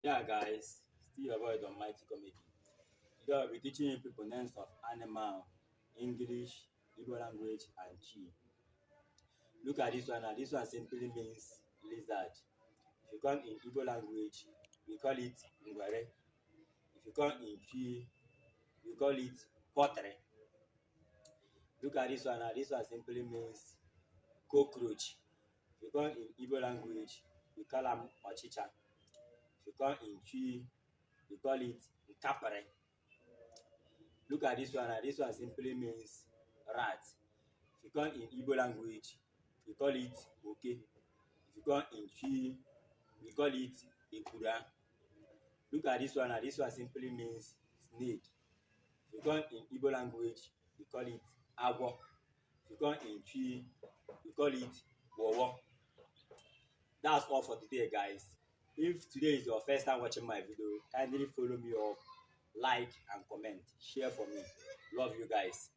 Yeah, guys, still your boy the Mighty Comedy. Today I'll be teaching you people names of animal, English, Igbo language, and Chi. Look at this one now. This one simply means lizard. If you come in Igbo language, we call it ngwere. If you come in Chi, we call it potre. Look at this one now. This one simply means cockroach. If you come in Igbo language, we call them ochicha. If you come in Chi, we call it nkapere. Look at this one. This one simply means rat. If you come in Igbo language, we call it oke. If you come in Chi, we call it ikura. Look at this one. This one simply means snake. If you come in Igbo language, we call it agwo. If you come in Chi, we call it wowo. That's all for today, guys. If today is your first time watching my video, kindly follow me up, like and comment, share for me. Love you guys.